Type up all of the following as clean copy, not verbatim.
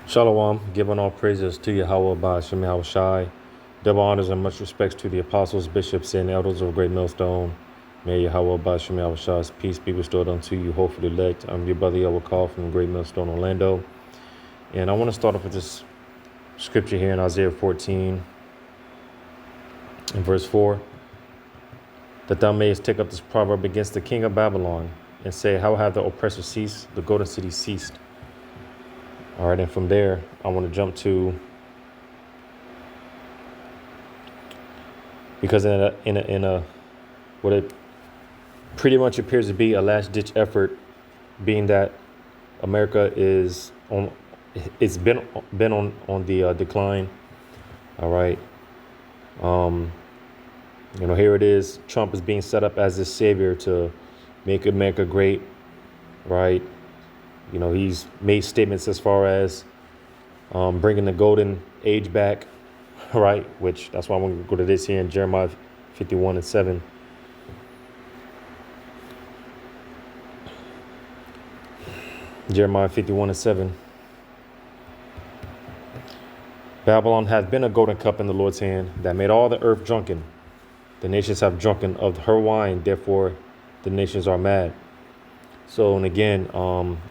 Shalom, giving all praises to Yahweh by Shem Shai. Double honors and much respects to the apostles, bishops, and elders of Great Millstone. May Yahweh by Shem Shai's peace be bestowed unto you, hopefully elect. I'm your brother Yahweh Call from Great Millstone, Orlando. And I want to start off with this scripture here in Isaiah 14 and verse 4. That thou mayest take up this proverb against the king of Babylon and say, how have the oppressor ceased, the golden city ceased? All right, and from there, I want to jump to, because in a what it pretty much appears to be a last-ditch effort, being that America is on, it's been on the decline. All right, here it is. Trump is being set up as this savior to make America great, right? He's made statements as far as bringing the golden age back, right? Which that's why I want to go to this here in Jeremiah 51 and 7. Jeremiah 51 and 7. Babylon hath been a golden cup in the Lord's hand that made all the earth drunken. The nations have drunken of her wine, therefore the nations are mad. So, and again,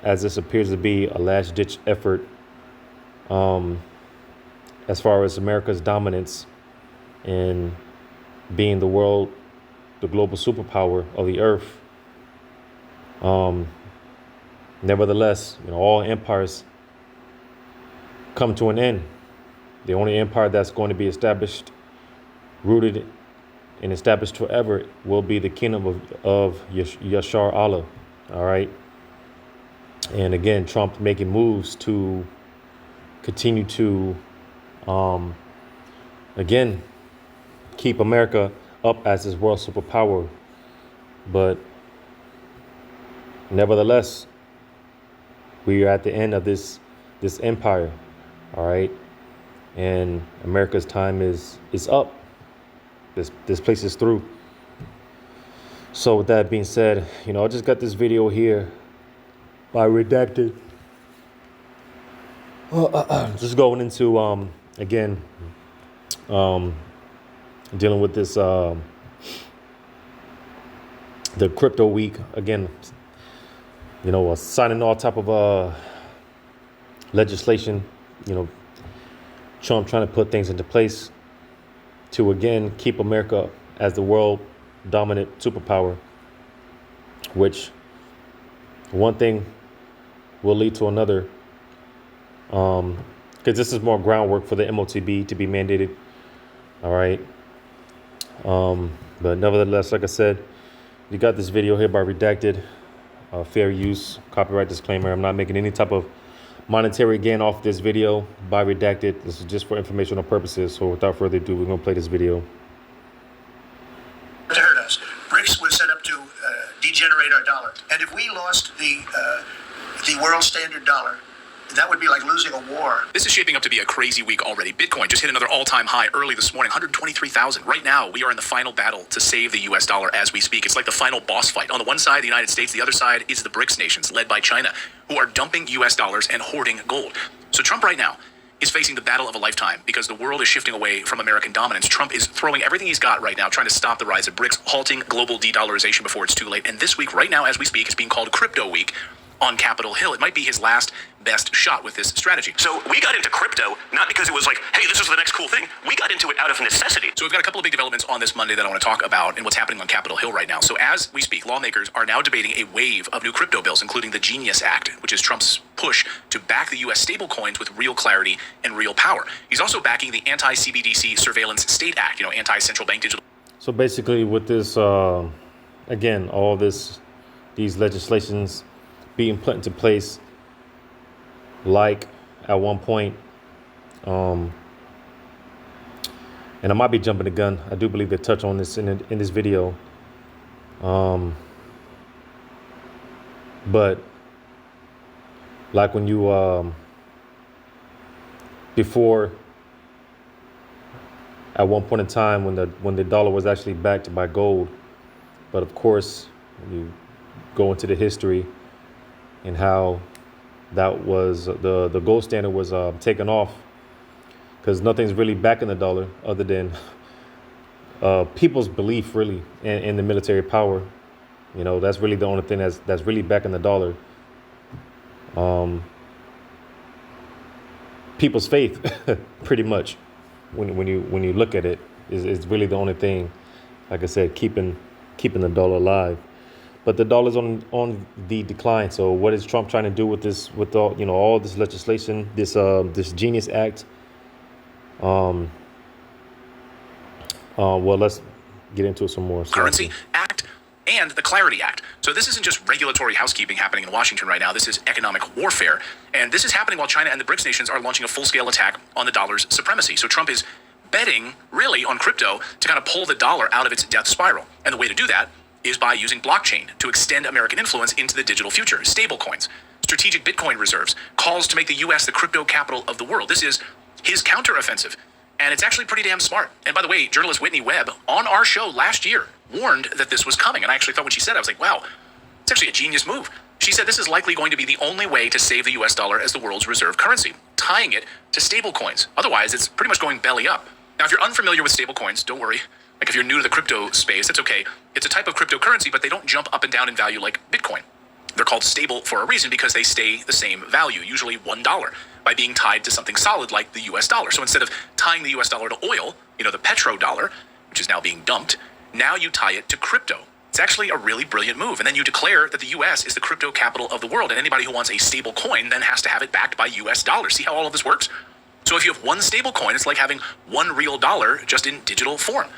as this appears to be a last-ditch effort, as far as America's dominance in being the global superpower of the earth, nevertheless, all empires come to an end. The only empire that's going to be established, rooted and established forever, will be the kingdom of Yashar Allah. All right. And again, Trump making moves to continue to, again, keep America up as this world superpower. But nevertheless, we are at the end of this empire. All right. And America's time is up. This place is through. So with that being said, I just got this video here by Redacted. Just going into, again, dealing with this, the crypto week. Again, signing all type of legislation, Trump trying to put things into place to, again, keep America as the world dominant superpower, which one thing will lead to another, because this is more groundwork for the MOTB to be mandated. All right. But nevertheless, like I said, you got this video here by Redacted, fair use, copyright disclaimer. I'm not making any type of monetary gain off this video by Redacted. This is just for informational purposes. So without further ado, we're going to play this video. To hurt us. BRICS was set up to degenerate our dollar. And if we lost the world standard dollar, that would be like losing a war. This is shaping up to be a crazy week already. Bitcoin just hit another all-time high early this morning, 123,000. Right now, we are in the final battle to save the U.S. dollar as we speak. It's like the final boss fight. On the one side, the United States. The other side is the BRICS nations, led by China, who are dumping U.S. dollars and hoarding gold. So Trump right now is facing the battle of a lifetime because the world is shifting away from American dominance. Trump is throwing everything he's got right now, trying to stop the rise of BRICS, halting global de-dollarization before it's too late. And this week, right now, as we speak, is being called Crypto Week on Capitol Hill. It might be his last best shot with this strategy. So we got into crypto, not because it was like, hey, this is the next cool thing. We got into it out of necessity. So we've got a couple of big developments on this Monday that I want to talk about and what's happening on Capitol Hill right now. So as we speak, lawmakers are now debating a wave of new crypto bills, including the Genius Act, which is Trump's push to back the U.S. stablecoins with real clarity and real power. He's also backing the anti-CBDC Surveillance State Act, anti-central bank digital. So basically with this, again, all these legislations being put into place, like at one point, and I might be jumping the gun. I do believe they touch on this in this video. But like when you, before, at one point in time when the dollar was actually backed by gold, but of course, when you go into the history and how that was the gold standard was taken off, because nothing's really backing the dollar other than people's belief really in the military power. You know, that's really the only thing that's really backing the dollar. People's faith, pretty much, when you look at it, is really the only thing. Like I said, keeping the dollar alive. But the dollar's on the decline. So what is Trump trying to do with this? With all this legislation, this Genius Act? Well, let's get into it some more. Currency Act and the Clarity Act. So this isn't just regulatory housekeeping happening in Washington right now. This is economic warfare. And this is happening while China and the BRICS nations are launching a full-scale attack on the dollar's supremacy. So Trump is betting really on crypto to kind of pull the dollar out of its death spiral. And the way to do that is by using blockchain to extend American influence into the digital future. Stablecoins, strategic Bitcoin reserves, calls to make the U.S. the crypto capital of the world. This is his counteroffensive. And it's actually pretty damn smart. And by the way, journalist Whitney Webb on our show last year warned that this was coming. And I actually thought when she said it, I was like, wow, it's actually a genius move. She said this is likely going to be the only way to save the US dollar as the world's reserve currency, tying it to stablecoins. Otherwise, it's pretty much going belly up. Now, if you're unfamiliar with stablecoins, don't worry. Like if you're new to the crypto space, that's okay. It's a type of cryptocurrency, but they don't jump up and down in value like Bitcoin. They're called stable for a reason because they stay the same value, usually $1, by being tied to something solid like the US dollar. So instead of tying the US dollar to oil, the petrodollar, which is now being dumped, now you tie it to crypto. It's actually a really brilliant move. And then you declare that the US is the crypto capital of the world. And anybody who wants a stable coin then has to have it backed by US dollars. See how all of this works? So if you have one stable coin, it's like having one real dollar just in digital form.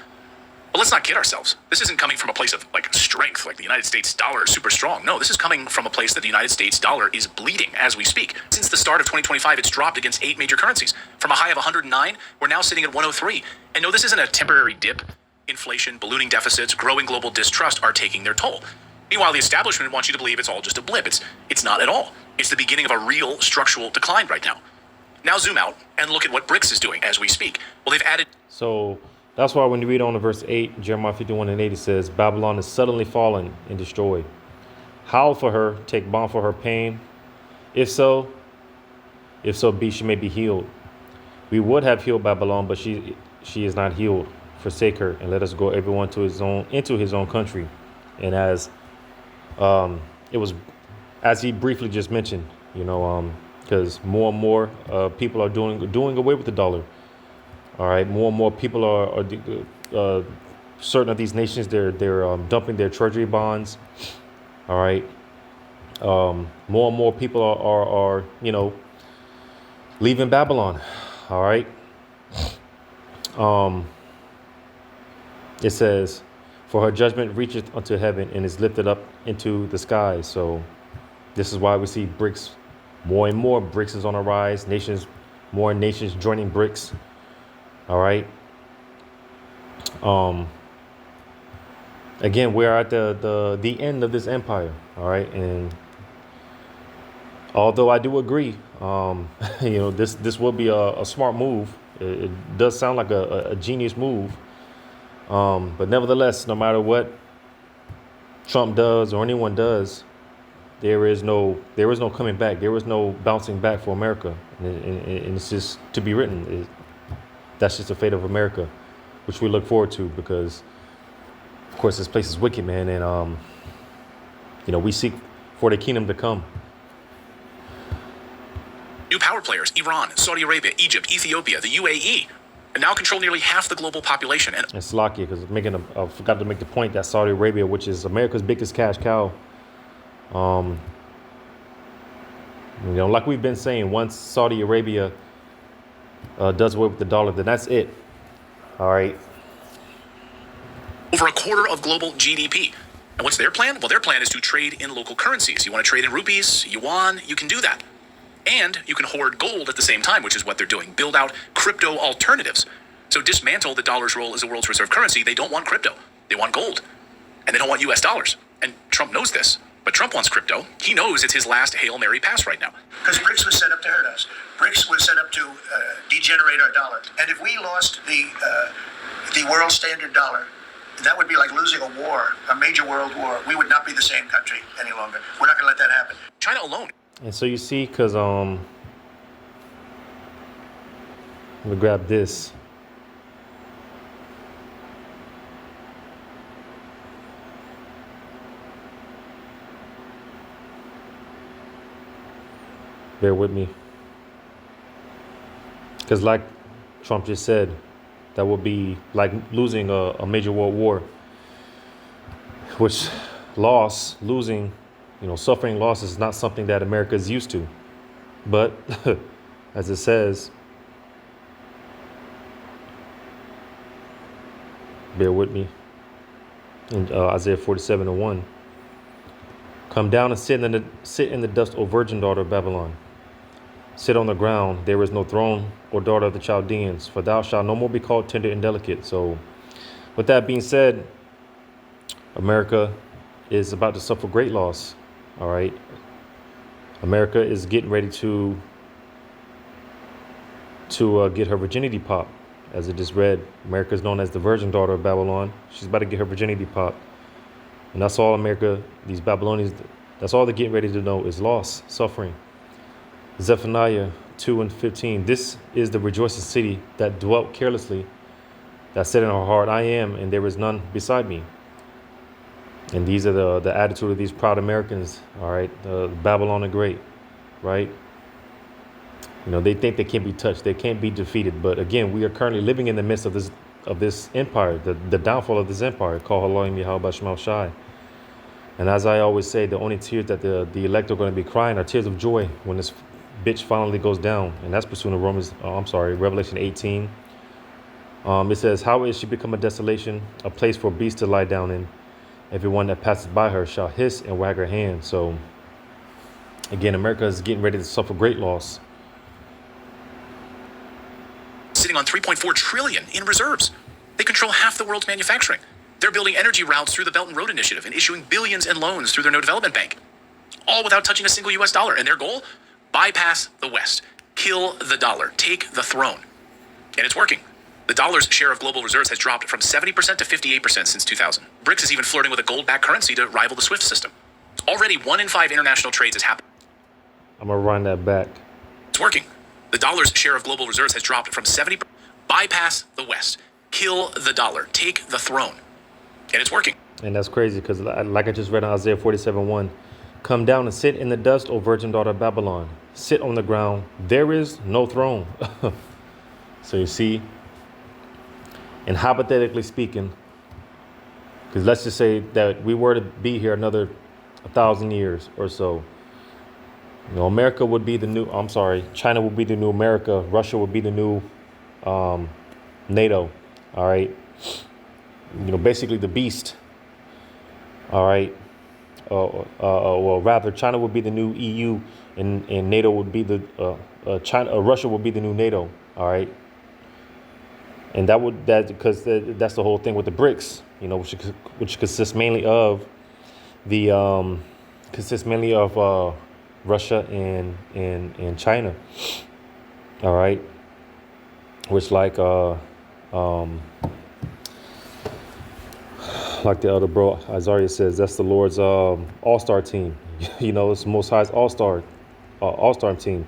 But let's not kid ourselves. This isn't coming from a place of strength, like the United States dollar is super strong. No, this is coming from a place that the United States dollar is bleeding as we speak. Since the start of 2025, it's dropped against 8 major currencies. From a high of 109, we're now sitting at 103. And no, this isn't a temporary dip. Inflation, ballooning deficits, growing global distrust are taking their toll. Meanwhile, the establishment wants you to believe it's all just a blip. It's not at all. It's the beginning of a real structural decline right now. Now zoom out and look at what BRICS is doing as we speak. Well, they've added... So that's why when you read on to verse 8, Jeremiah 51:8 says, Babylon is suddenly fallen and destroyed. Howl for her, take balm for her pain. If so be she may be healed. We would have healed Babylon, but she is not healed. Forsake her and let us go everyone into his own country. And as it was, as he briefly just mentioned, because more and more people are doing away with the dollar. All right, more and more people are certain of these nations. They're dumping their treasury bonds. All right, more and more people are leaving Babylon. All right. It says, for her judgment reacheth unto heaven and is lifted up into the skies. So this is why we see BRICS, more and more BRICS is on a rise. More nations joining BRICS. All right. Again, we're at the end of this empire. All right. And although I do agree, this will be a smart move. It does sound like a genius move. But nevertheless, no matter what Trump does or anyone does, there is no coming back. There is no bouncing back for America. And it's just to be written. That's just the fate of America, which we look forward to because, of course, this place is wicked, man. And, we seek for the kingdom to come. New power players, Iran, Saudi Arabia, Egypt, Ethiopia, the UAE, and now control nearly half the global population. And it's lucky because I forgot to make the point that Saudi Arabia, which is America's biggest cash cow, like we've been saying, once Saudi Arabia does away with the dollar, then that's it. All right. Over a quarter of global GDP. And what's their plan? Well, their plan is to trade in local currencies. You want to trade in rupees, yuan, you can do that. And you can hoard gold at the same time, which is what they're doing. Build out crypto alternatives. So dismantle the dollar's role as the world's reserve currency. They don't want crypto. They want gold. And they don't want US dollars. And Trump knows this. But Trump wants crypto. He knows it's his last Hail Mary pass right now. Because BRICS was set up to hurt us. BRICS was set up to degenerate our dollar. And if we lost the world standard dollar, that would be like losing a war, a major world war. We would not be the same country any longer. We're not going to let that happen. China alone And so you see, because I'm gonna grab this. Bear with me. Because like Trump just said, that would be like losing a major world war, which losing, suffering loss is not something that America is used to. But as it says, bear with me, in Isaiah 47:1, come down and sit in the dust, O virgin daughter of Babylon. Sit on the ground, there is no throne, or daughter of the Chaldeans, for thou shalt no more be called tender and delicate. So with that being said, America is about to suffer great loss. All right. America is getting ready to get her virginity popped. As it just read, America is known as the virgin daughter of Babylon. She's about to get her virginity popped. And that's all America, these Babylonians, that's all they're getting ready to know is loss, suffering. Zephaniah 2:15. This is the rejoicing city that dwelt carelessly, that said in her heart, I am, and there is none beside me. And these are the attitude of these proud Americans. All right, Babylon the Great, right? They think they can't be touched, they can't be defeated. But again, we are currently living in the midst of this empire, the downfall of this empire called Elohim Yahweh Shema Shai. And as I always say, the only tears that the elect are going to be crying are tears of joy when this bitch finally goes down. And that's pursuing Revelation 18. It says, how is she become a desolation, a place for beasts to lie down in? Everyone that passes by her shall hiss and wag her hand. So again, America is getting ready to suffer great loss. Sitting on 3.4 trillion in reserves. They control half the world's manufacturing. They're building energy routes through the Belt and Road Initiative and issuing billions in loans through their no development bank, all without touching a single US dollar. And their goal? Bypass the West, kill the dollar, take the throne. And it's working. The dollar's share of global reserves has dropped from 70% to 58% since 2000. BRICS is even flirting with a gold-backed currency to rival the SWIFT system. Already 1 in 5 international trades is happening. I'm going to run that back. It's working. The dollar's share of global reserves has dropped from 70%. Bypass the West, kill the dollar, take the throne. And it's working. And that's crazy because like I just read in Isaiah 47:1, come down and sit in the dust, O virgin daughter of Babylon. Sit on the ground. There is no throne. So you see, and hypothetically speaking, because let's just say that we were to be here another 1,000 years or so, America would be the new, China would be the new America. Russia would be the new NATO. All right. Basically the beast. All right. Well, rather, China would be the new EU, and NATO would be Russia would be the new NATO. All right. And because that's the whole thing with the BRICS, which consists mainly of Russia and China. All right. Which like the elder bro Isaiah says, that's the Lord's all-star team. It's Most High's all-star team.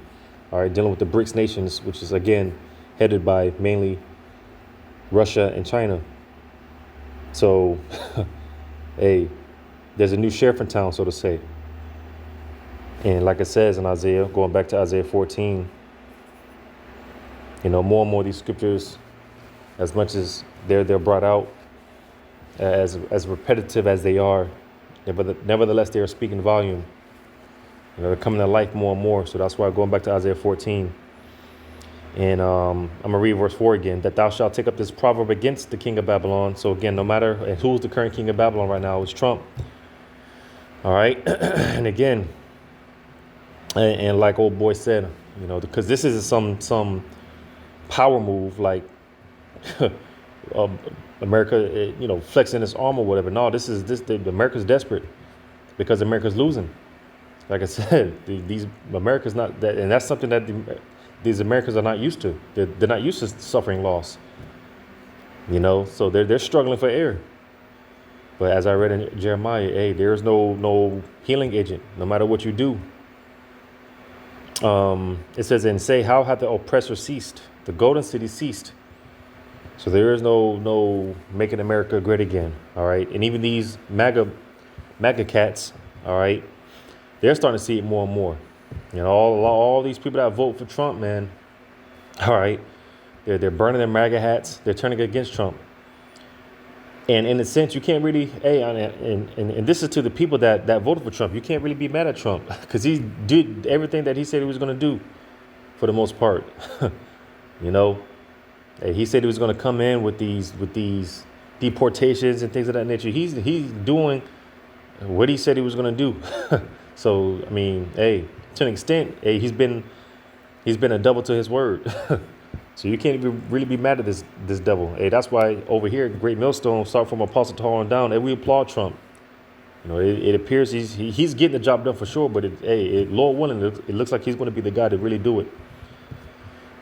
All right, dealing with the BRICS nations, which is again headed by mainly Russia and China. So, hey, there's a new sheriff in town, so to say. And like it says in Isaiah, going back to Isaiah 14, more and more of these scriptures, as much as they're brought out, as repetitive as they are, nevertheless they are speaking volume. They're coming to life more and more. So that's why going back to Isaiah 14. And I'm going to read verse 4 again. That thou shalt take up this proverb against the king of Babylon. So again, no matter who's the current king of Babylon right now, it's Trump. All right. And again, and like old boy said, because this is some power move like America, flexing its arm or whatever. No, America's desperate because America's losing. Like I said, these America's not that, and that's something that these Americans are not used to. They're not used to suffering loss. So they're struggling for air. But as I read in Jeremiah, hey, there is no healing agent. No matter what you do, It says, and say, how hath the oppressor ceased? The golden city ceased. So there is no making America great again. All right. And even these MAGA cats, all right, they're starting to see it more and more. You know, all these people that vote for Trump, man, all right, they're burning their MAGA hats. They're turning against Trump. And in a sense, you can't really, and this is to the people that voted for Trump. You can't really be mad at Trump because he did everything that he said he was going to do for the most part. You know, he said he was going to come in with these deportations and things of that nature. He's doing what he said he was going to do. So, I mean, hey, to an extent, hey, he's been a double to his word. So you can't even really be mad at this devil. Hey, that's why over here, Great Millstone, start from Apostle Tall on down, and we applaud Trump. You know, it appears he's getting the job done for sure, but Lord willing, it looks like he's going to be the guy to really do it,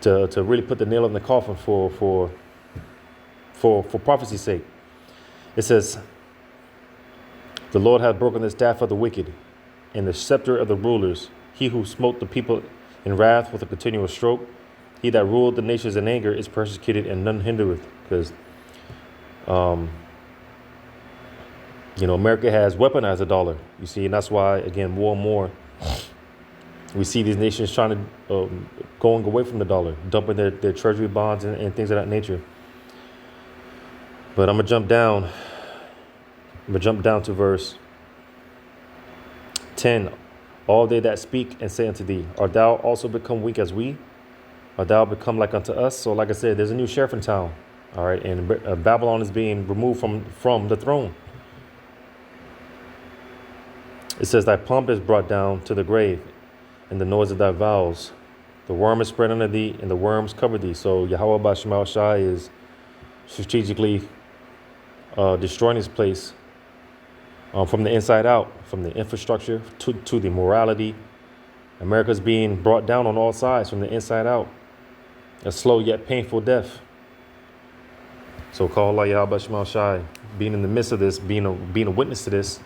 to really put the nail in the coffin for prophecy's sake. It says, the Lord hath broken the staff of the wicked, and the scepter of the rulers. He who smote the people in wrath with a continual stroke. He that ruled the nations in anger is persecuted, and none hindereth. Because, you know, America has weaponized the dollar. You see, and that's why, again, more and more, we see these nations trying to going away from the dollar, dumping their treasury bonds and things of that nature. But I'm gonna jump down. I'm gonna jump down to verse 10. All they that speak and say unto thee, art thou also become weak as we? Art thou become like unto us? So like I said, there's a new sheriff in town. All right. And Babylon is being removed from the throne. It says, thy pomp is brought down to the grave, and the noise of thy vows. The worm is spread under thee, and the worms cover thee. So Yahweh Bashemal Shai is strategically destroying this place from the inside out, from the infrastructure to the morality. America's being brought down on all sides from the inside out. A slow yet painful death. So call Allah Yahweh Shema Shai, being in the midst of this, being a witness to this,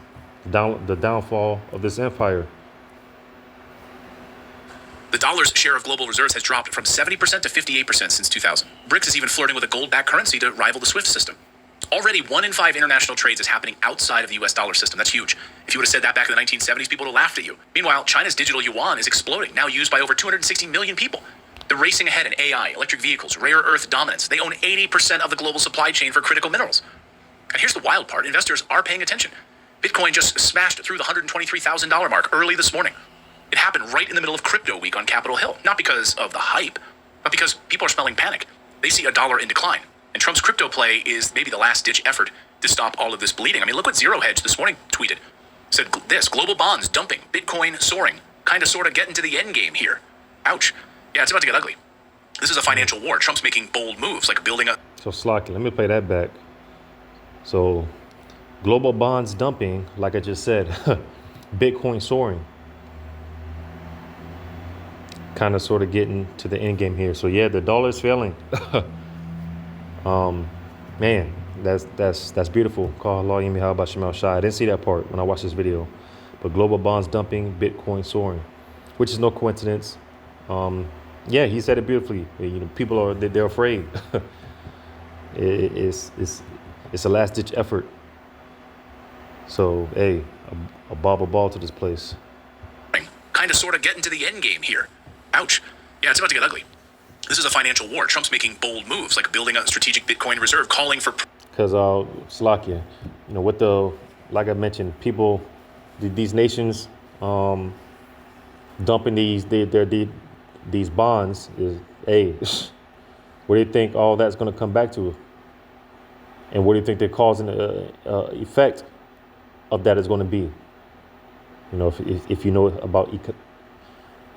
the downfall of this empire. The dollar's share of global reserves has dropped from 70% to 58% since 2000. BRICS is even flirting with a gold-backed currency to rival the SWIFT system. Already 1 in 5 international trades is happening outside of the US dollar system. That's huge. If you would have said that back in the 1970s, people would have laughed at you. Meanwhile, China's digital yuan is exploding, now used by over 260 million people. They're racing ahead in AI, electric vehicles, rare earth dominance. They own 80% of the global supply chain for critical minerals. And here's the wild part. Investors are paying attention. Bitcoin just smashed through the $123,000 mark early this morning. It happened right in the middle of crypto week on Capitol Hill. Not because of the hype, but because people are smelling panic. They see a dollar in decline. And Trump's crypto play is maybe the last-ditch effort to stop all of this bleeding. I mean, look what Zero Hedge this morning tweeted. Said this, global bonds dumping, Bitcoin soaring. Kind of sort of getting to the end game here. Ouch. Yeah, it's about to get ugly. This is a financial war. Trump's making bold moves, like building a... So Slocky, let me play that back. So global bonds dumping, like I just said, Bitcoin soaring. Kind of sort of getting to the end game here. So yeah, the dollar is failing. Man, that's beautiful. Call Allah Yemi How about Shemal Shai. I didn't see that part when I watched this video. But global bonds dumping, Bitcoin soaring, which is no coincidence. Yeah, he said it beautifully. You know, people are they're afraid. It's a last ditch effort. So hey, a ball to this place. Kind of sort of getting to the end game here. Ouch. Yeah, it's about to get ugly. This is a financial war. Trump's making bold moves, like building a strategic Bitcoin reserve, calling for... Because, Slovakia, you know, with like I mentioned, people, these nations dumping these bonds is, hey, what do you think all that's going to come back to? And what do you think the cause and effect of that is going to be? You know, if you know about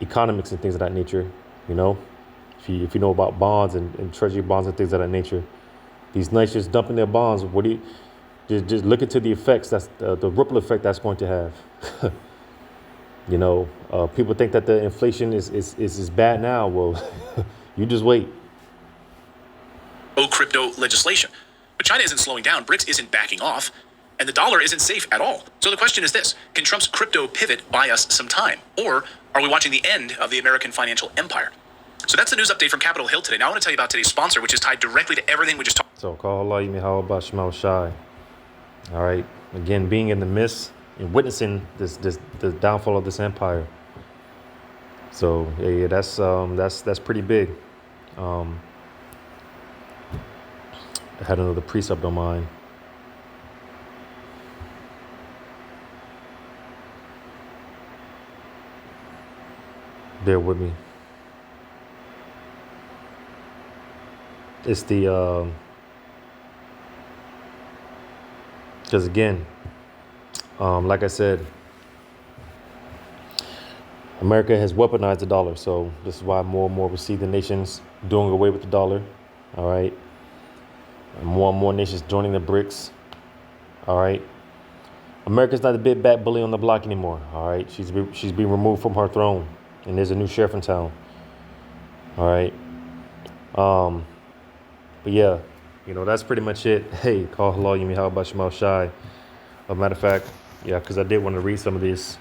economics and things of that nature, you know, if you know about bonds and treasury bonds and things of that nature, these nations dumping their bonds, what do you just look into the effects? That's the ripple effect that's going to have. You know, people think that the inflation is bad now. Well, you just wait. Crypto legislation. But China isn't slowing down. BRICS isn't backing off. And the dollar isn't safe at all. So the question is this: can Trump's crypto pivot buy us some time? Or Are we watching the end of the American financial empire? So that's the news update from Capitol Hill today. Now I want to tell you about today's sponsor, which is tied directly to everything we just talked. So call Allah Yahweh Shai. All right. Again, being in the midst and witnessing the downfall of this empire. So yeah, that's pretty big. I had another precept on mine. Bear with me. It's the because again, like I said, America has weaponized the dollar. So this is why more and more we see the nations doing away with the dollar. All right. And more nations joining the BRICS. All right. America's not the big bad bully on the block anymore. All right. She's being removed from her throne. And there's a new sheriff in town. All right. But yeah, that's pretty much it. Hey, call hello, you mean how about Shemal Shai? As a matter of fact, yeah, because I did want to read some of this.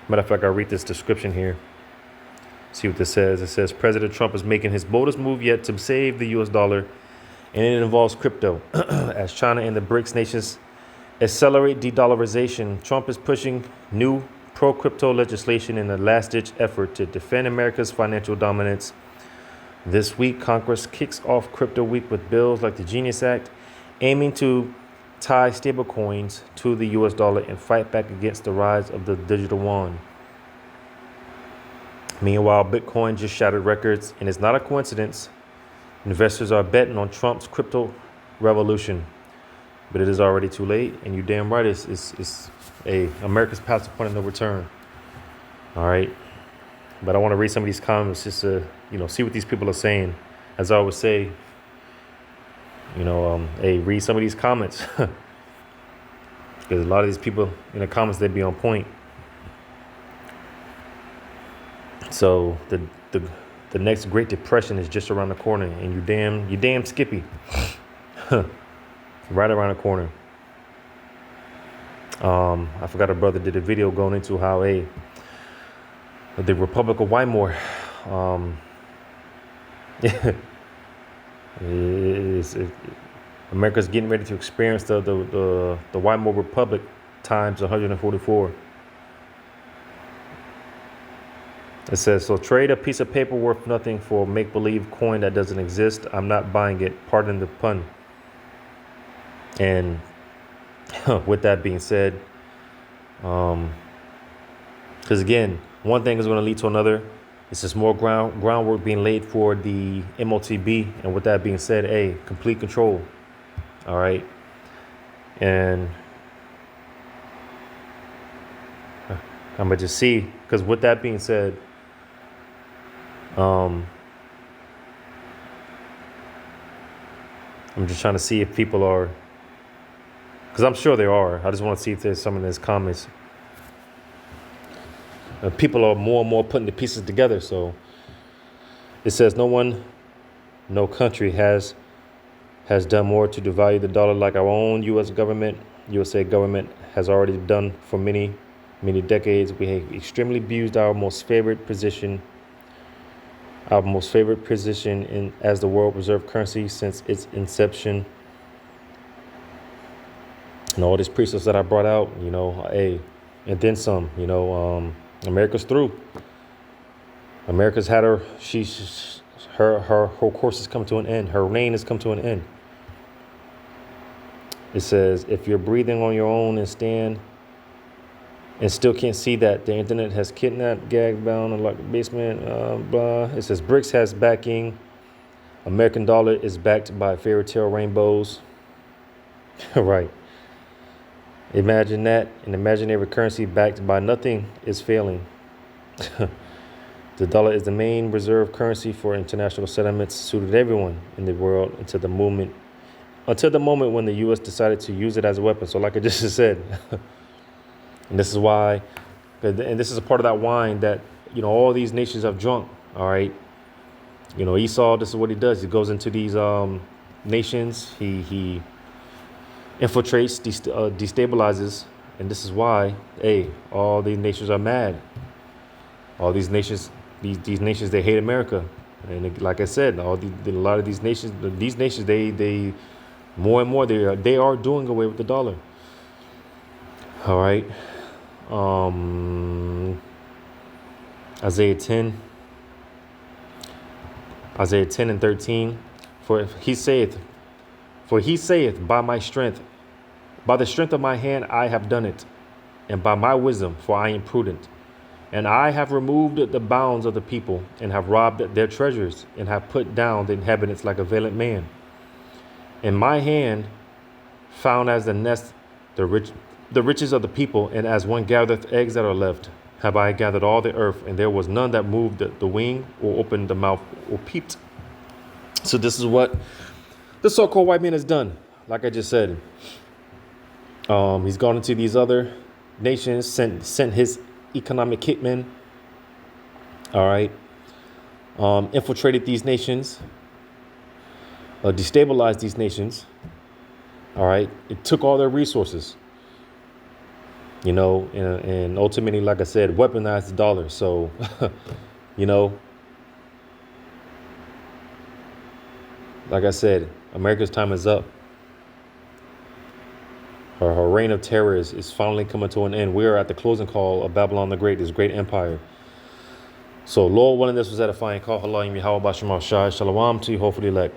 Matter of fact, I'll read this description here. See what this says. It says President Trump is making his boldest move yet to save the US dollar, and it involves crypto. As China and the BRICS nations accelerate de-dollarization, Trump is pushing new pro-crypto legislation in a last-ditch effort to defend America's financial dominance. This week, Congress kicks off Crypto Week with bills like the Genius Act, aiming to tie stablecoins to the US dollar and fight back against the rise of the digital yuan. Meanwhile, Bitcoin just shattered records, and it's not a coincidence. Investors are betting on Trump's crypto revolution, but it is already too late. And you damn right, it's America's past the point of no return. All right, but I want to read some of these comments just to see what these people are saying. As I always say, read some of these comments because a lot of these people in the comments, they be on point. So the next Great Depression is just around the corner, and you damn skippy, right around the corner. I forgot a brother did a video going into how the Republic of Weimar, America's getting ready to experience the Weimar Republic times 144. It says, so trade a piece of paper worth nothing for a make-believe coin that doesn't exist. I'm not buying it. Pardon the pun. And with that being said, because again, one thing is going to lead to another. It's just more groundwork being laid for the MOTB. And with that being said, complete control. All right. And I'm going to just see, because with that being said, I'm just trying to see if people are, because I'm sure there are. I just want to see if there's some in these comments. People are more and more putting the pieces together. So it says no country has done more to devalue the dollar like our own USA government has already done for many, many decades. We have extremely abused our most favorite position in as the world reserve currency since its inception. And all these precepts that I brought out, and then some, America's through. America's had her course has come to an end. Her reign has come to an end. It says, if you're breathing on your own and still can't see that the internet has kidnapped, gagged, bound, and locked the basement, blah. It says BRICS has backing. American dollar is backed by fairy tale rainbows. Right. Imagine that. An imaginary currency backed by nothing is failing. The dollar is the main reserve currency for international settlements, suited everyone in the world until the moment when the U.S. decided to use it as a weapon. So like I just said, and this is why, and this is a part of that wine that, all these nations have drunk. All right. Esau, this is what he does. He goes into these nations. He infiltrates, destabilizes. And this is why, all these nations are mad. All these nations, these nations, they hate America, and like I said, a lot of these nations, they more and more they are doing away with the dollar. All right, Isaiah 10, Isaiah 10 and 13, for he saith, by my strength, by the strength of my hand I have done it, and by my wisdom, for I am prudent. And I have removed the bounds of the people, and have robbed their treasures, and have put down the inhabitants like a valiant man. In my hand found as the nest the riches of the people, and as one gathereth eggs that are left, have I gathered all the earth, and there was none that moved the wing, or opened the mouth, or peeped. So this is what the so-called white man has done. Like I just said, he's gone into these other nations, sent his economic hitmen, all right, infiltrated these nations, destabilized these nations, all right. It took all their resources, you know, and ultimately, like I said, weaponized the dollar. So, you know, like I said, America's time is up. Her reign of terror is finally coming to an end. We are at the closing call of Babylon the Great, this great empire. So, Lord willing, this was edifying call. Shalom to you, hopefully elect.